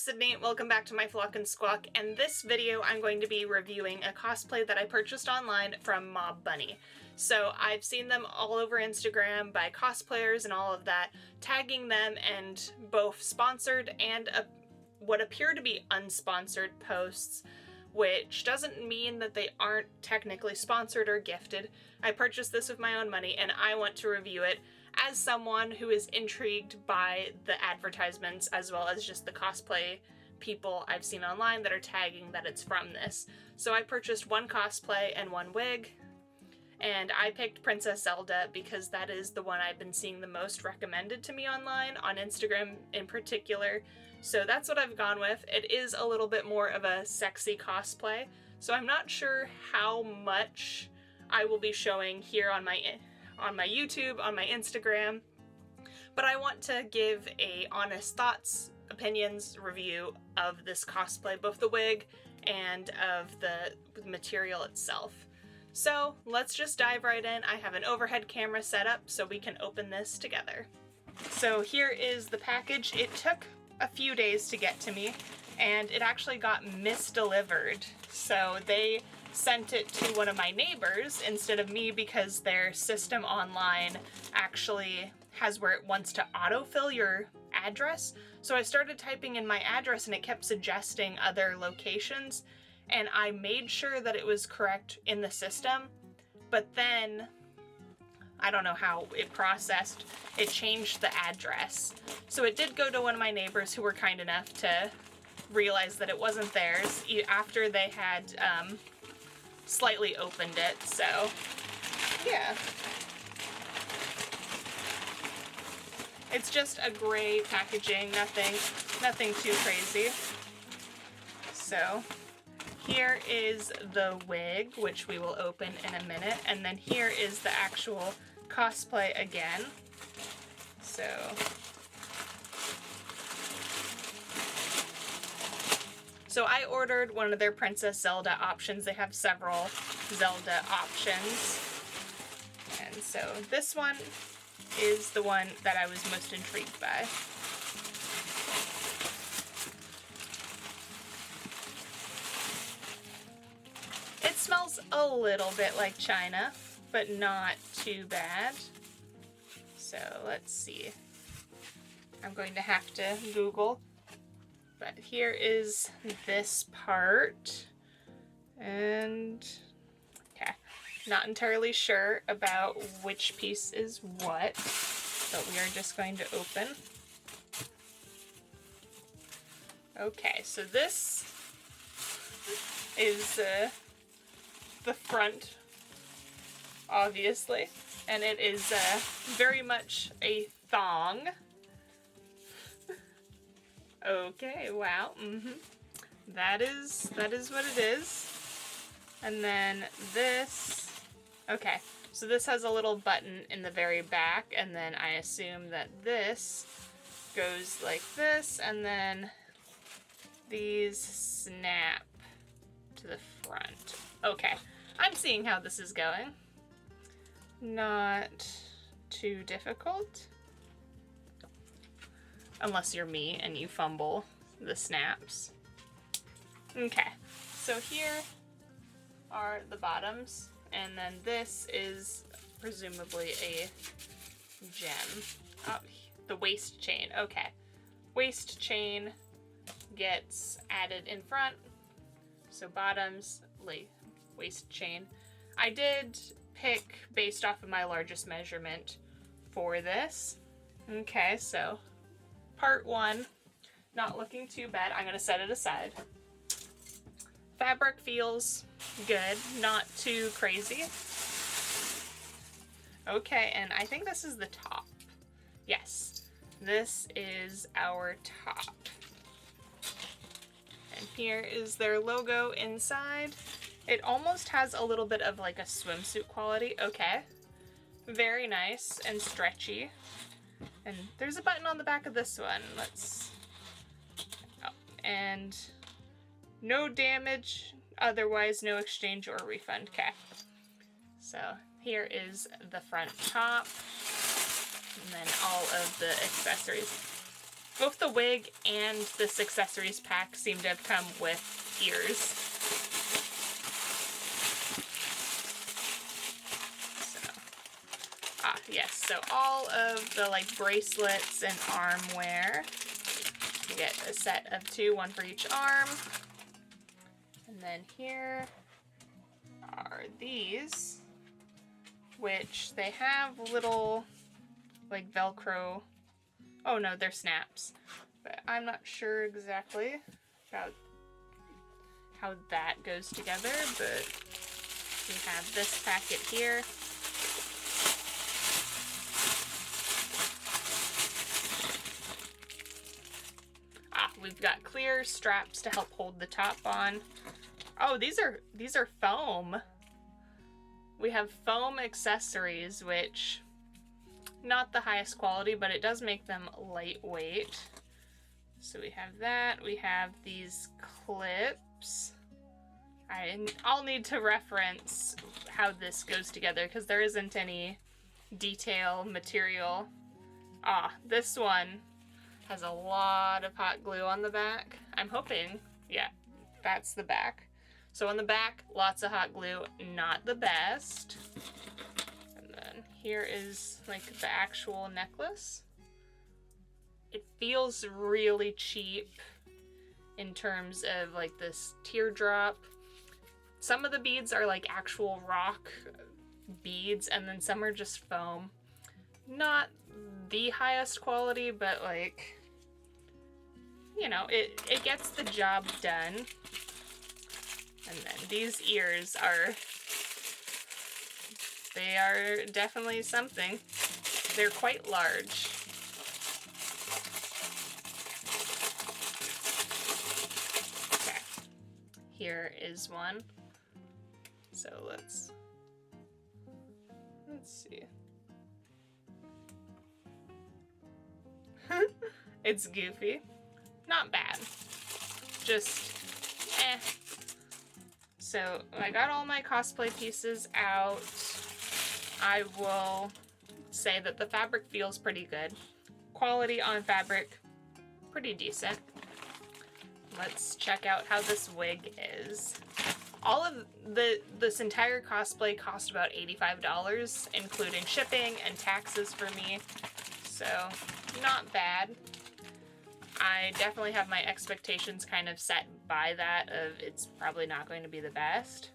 Sydney, welcome back to my Flock and Squawk, and this video I'm going to be reviewing a cosplay that I purchased online from Mobbunny. So I've seen them all over Instagram by cosplayers and all of that, tagging them and both sponsored and what appear to be unsponsored posts, which doesn't mean that they aren't technically sponsored or gifted. I purchased this with my own money and I want to review it as someone who is intrigued by the advertisements as well as just the cosplay people I've seen online that are tagging that it's from this. So I purchased one cosplay and one wig, and I picked Princess Zelda because that is the one I've been seeing the most recommended to me online, on Instagram in particular. So that's what I've gone with. It is a little bit more of a sexy cosplay, so I'm not sure how much I will be showing here on my YouTube, on my Instagram, but I want to give a honest thoughts, opinions review of this cosplay, both the wig and of the material itself. So let's just dive right in. I have an overhead camera set up so we can open this together. So here is the package. It took a few days to get to me, and it actually got misdelivered. So they sent it to one of my neighbors instead of me because their system online actually has where it wants to autofill your address. So I started typing in my address and it kept suggesting other locations, and I made sure that it was correct in the system, but then I don't know how it processed. It changed the address. So it did go to one of my neighbors who were kind enough to realize that it wasn't theirs after they had slightly opened it. So yeah, it's just a gray packaging, nothing too crazy. So here is the wig, which we will open in a minute, and then here is the actual cosplay again. So I ordered one of their Princess Zelda options. They have several Zelda options. And so this one is the one that I was most intrigued by. It smells a little bit like China, but not too bad. So let's see. I'm going to have to Google. But here is this part, and okay, not entirely sure about which piece is what, but we are just going to open. Okay, so this is the front, obviously, and it is very much a thong. Okay, wow, That is what it is. And then this, okay, so this has a little button in the very back, and then I assume that this goes like this, and then these snap to the front. Okay, I'm seeing how this is going. Not too difficult. Unless you're me and you fumble the snaps. Okay, so here are the bottoms, and then this is presumably a gem. Oh, the waist chain, okay. Waist chain gets added in front, so bottoms, waist chain. I did pick based off of my largest measurement for this. Okay, so part one, not looking too bad. I'm gonna set it aside. Fabric feels good, not too crazy. Okay, and I think this is the top. Yes, this is our top. And here is their logo inside. It almost has a little bit of like a swimsuit quality. Okay, very nice and stretchy. And there's a button on the back of this one. And no damage, otherwise no exchange or refund. Okay. So here is the front top, and then all of the accessories. Both the wig and this accessories pack seem to have come with ears. So, yes, so all of the like bracelets and arm wear. You get a set of 2, 1 for each arm. And then here are these, which they have little like Velcro. Oh no, they're snaps. But I'm not sure exactly about how that goes together, but we have this packet here. We've got clear straps to help hold the top on. Oh, these are foam. We have foam accessories, which not the highest quality, but it does make them lightweight. So we have that. We have these clips. I'll need to reference how this goes together because there isn't any detail material. This one has a lot of hot glue on the back. I'm hoping, yeah, that's the back. So on the back, lots of hot glue, not the best. And then here is like the actual necklace. It feels really cheap in terms of like this teardrop. Some of the beads are like actual rock beads, and then some are just foam. Not the highest quality, but like, you know, it gets the job done. And then these ears they are definitely something. They're quite large. Okay, here is one. So let's see. It's goofy. Not bad. Just, eh. So I got all my cosplay pieces out. I will say that the fabric feels pretty good. Quality on fabric, pretty decent. Let's check out how this wig is. All of this entire cosplay cost about $85, including shipping and taxes for me. So, not bad. I definitely have my expectations kind of set by that of it's probably not going to be the best.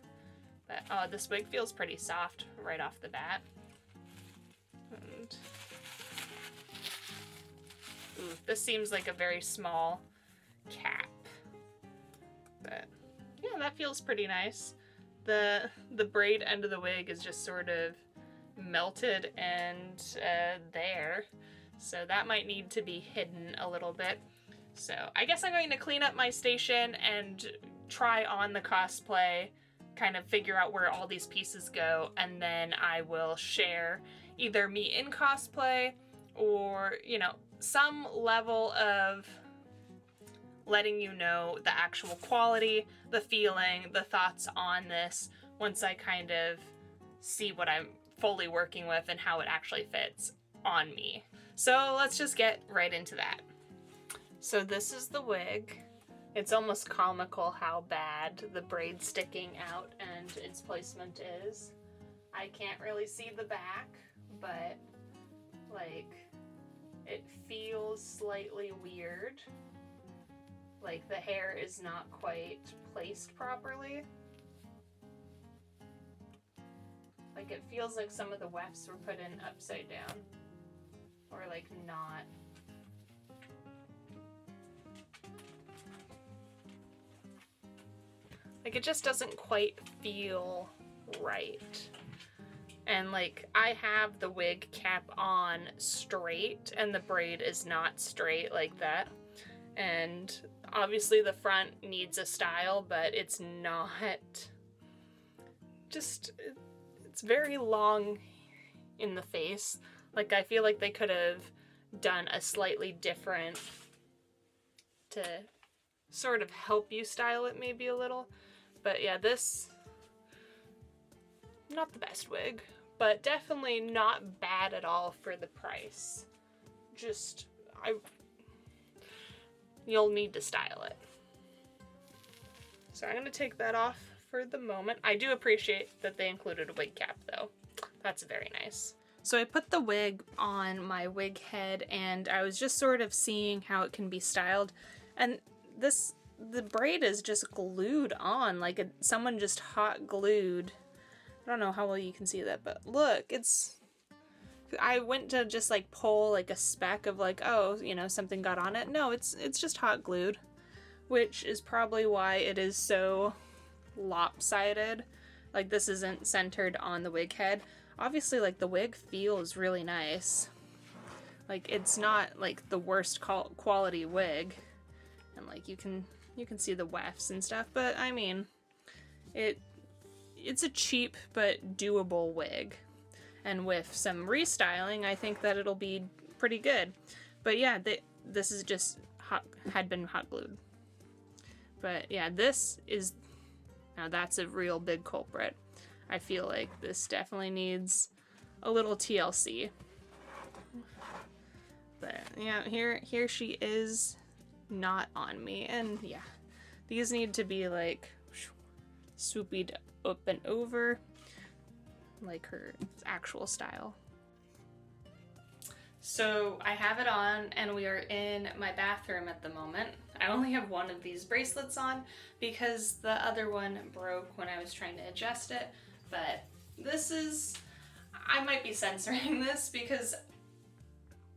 But, oh, this wig feels pretty soft right off the bat. And, ooh, this seems like a very small cap. But, yeah, that feels pretty nice. The braid end of the wig is just sort of melted and there. So that might need to be hidden a little bit. So I guess I'm going to clean up my station and try on the cosplay, kind of figure out where all these pieces go, and then I will share either me in cosplay or, you know, some level of letting you know the actual quality, the feeling, the thoughts on this once I kind of see what I'm fully working with and how it actually fits on me. So let's just get right into that. So this is the wig. It's almost comical how bad the braid sticking out and its placement is. I can't really see the back, but like it feels slightly weird. Like the hair is not quite placed properly. Like it feels like some of the wefts were put in upside down. Or like not. Like it just doesn't quite feel right. And like I have the wig cap on straight and the braid is not straight like that. And obviously the front needs a style, but it's not just, it's very long in the face. Like I feel like they could have done a slightly different to sort of help you style it maybe a little. But yeah, this, not the best wig, but definitely not bad at all for the price. Just, you'll need to style it. So I'm gonna take that off for the moment. I do appreciate that they included a wig cap though. That's very nice. So I put the wig on my wig head and I was just sort of seeing how it can be styled. And the braid is just glued on, like someone just hot glued. I don't know how well you can see that, but look, I went to just like pull like a speck of like, oh, you know, something got on it. No, it's just hot glued, which is probably why it is so lopsided. Like this isn't centered on the wig head. Obviously, like the wig feels really nice. Like it's not like the worst quality wig, and like you can see the wefts and stuff. But I mean, it's a cheap but doable wig. And with some restyling, I think that it'll be pretty good. But yeah, this is just had been hot glued. But yeah, now that's a real big culprit. I feel like this definitely needs a little TLC. But yeah, here she is, not on me. And yeah, these need to be like swooped up and over, like her actual style. So I have it on and we are in my bathroom at the moment. I only have one of these bracelets on because the other one broke when I was trying to adjust it, but I might be censoring this because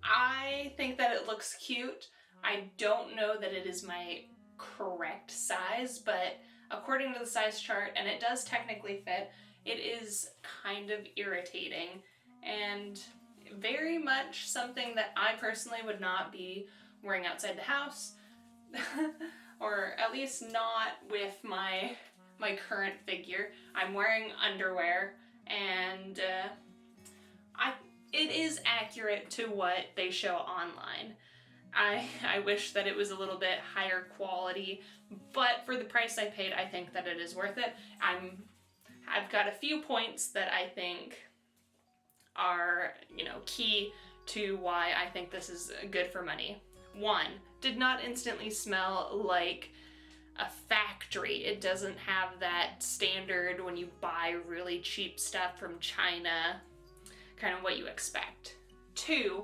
I think that it looks cute. I don't know that it is my correct size, but according to the size chart, and it does technically fit, it is kind of irritating and very much something that I personally would not be wearing outside the house, or at least not with my current figure. I'm wearing underwear, and it is accurate to what they show online. I wish that it was a little bit higher quality, but for the price I paid, I think that it is worth it. I've got a few points that I think are, you know, key to why I think this is good for money. One, did not instantly smell like a factory. It doesn't have that standard when you buy really cheap stuff from China, kind of what you expect. Two,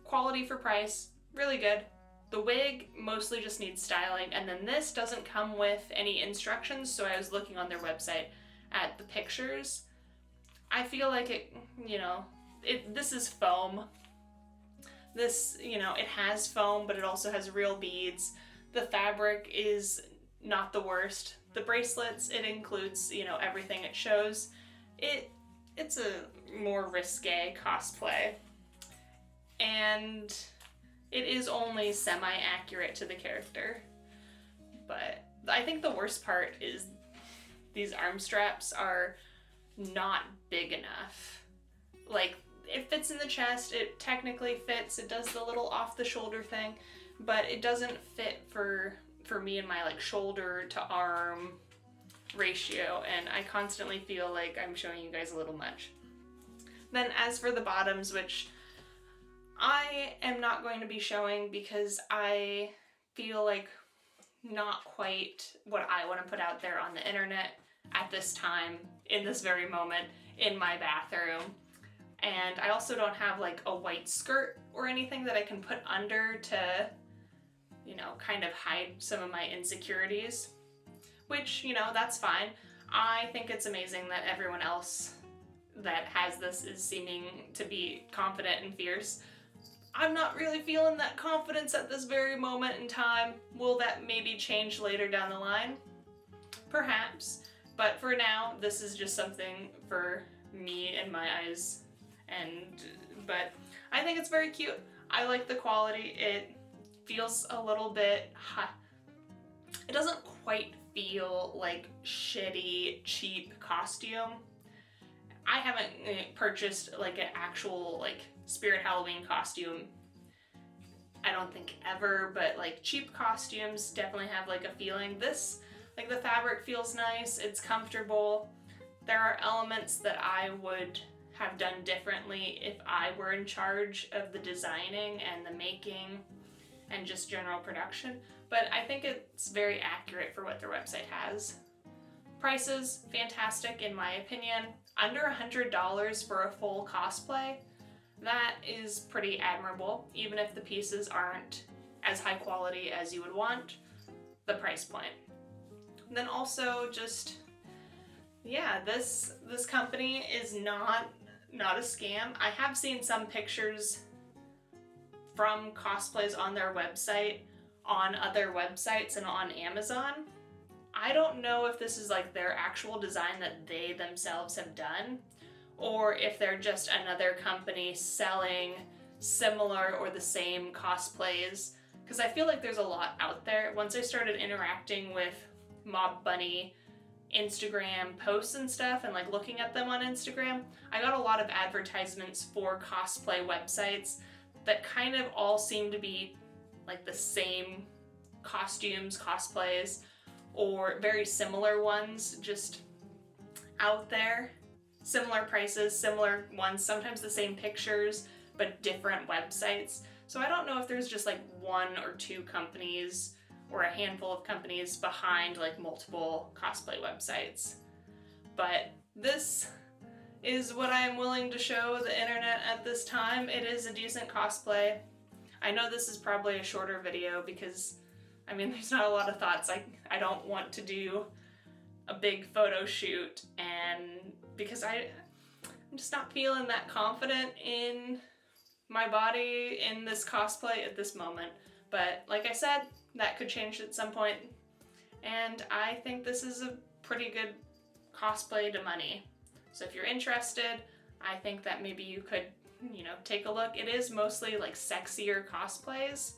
quality for price, really good. The wig mostly just needs styling, and then this doesn't come with any instructions, so I was looking on their website at the pictures. I feel like it, you know, this is foam. This, you know, it has foam, but it also has real beads. The fabric is not the worst. The bracelets, it includes, you know, everything it shows. It's a more risque cosplay. And it is only semi-accurate to the character. But I think the worst part is these arm straps are not big enough. Like, it fits in the chest, it technically fits, it does the little off the shoulder thing, but it doesn't fit for me and my like shoulder to arm ratio, and I constantly feel like I'm showing you guys a little much. Then as for the bottoms, which I am not going to be showing because I feel like not quite what I want to put out there on the internet at this time, in this very moment, in my bathroom. And I also don't have like a white skirt or anything that I can put under to, you know, kind of hide some of my insecurities, which, you know, that's fine. I think it's amazing that everyone else that has this is seeming to be confident and fierce. I'm not really feeling that confidence at this very moment in time. Will that maybe change later down the line? Perhaps. But for now, this is just something for me and my eyes. But I think it's very cute. I like the quality. It feels a little bit hot. It doesn't quite feel like shitty, cheap costume. I haven't purchased like an actual like Spirit Halloween costume, I don't think ever, but like cheap costumes definitely have like a feeling. This, like the fabric feels nice, it's comfortable. There are elements that I would have done differently if I were in charge of the designing and the making and just general production, but I think it's very accurate for what their website has. Prices, fantastic in my opinion. Under $100 for a full cosplay, that is pretty admirable, even if the pieces aren't as high quality as you would want, the price point. Then also just, yeah, this company is not a scam. I have seen some pictures from cosplays on their website, on other websites, and on Amazon. I don't know if this is like their actual design that they themselves have done, or if they're just another company selling similar or the same cosplays, because I feel like there's a lot out there. Once I started interacting with Mobbunny Instagram posts and stuff and like looking at them on Instagram, I got a lot of advertisements for cosplay websites that kind of all seem to be like the same costumes, cosplays, or very similar ones just out there. Similar prices, similar ones, sometimes the same pictures, but different websites. So I don't know if there's just like one or two companies or a handful of companies behind like multiple cosplay websites. But this is what I am willing to show the internet at this time. It is a decent cosplay. I know this is probably a shorter video because, I mean, there's not a lot of thoughts. I don't want to do a big photo shoot, and because I'm just not feeling that confident in my body in this cosplay at this moment. But like I said, that could change at some point, and I think this is a pretty good cosplay to money. So if you're interested, I think that maybe you could, you know, take a look. It is mostly like sexier cosplays.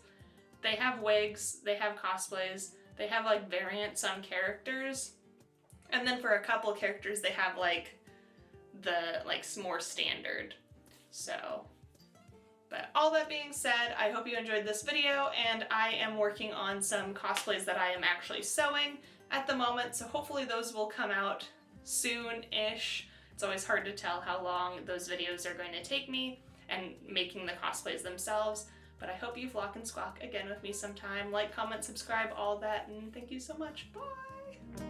They have wigs, they have cosplays, they have like variants on characters, and then for a couple characters they have like the more standard. So, but all that being said, I hope you enjoyed this video, and I am working on some cosplays that I am actually sewing at the moment, so hopefully those will come out soon-ish. It's always hard to tell how long those videos are going to take me and making the cosplays themselves, but I hope you flock and squawk again with me sometime. Like, comment, subscribe, all that, and thank you so much. Bye!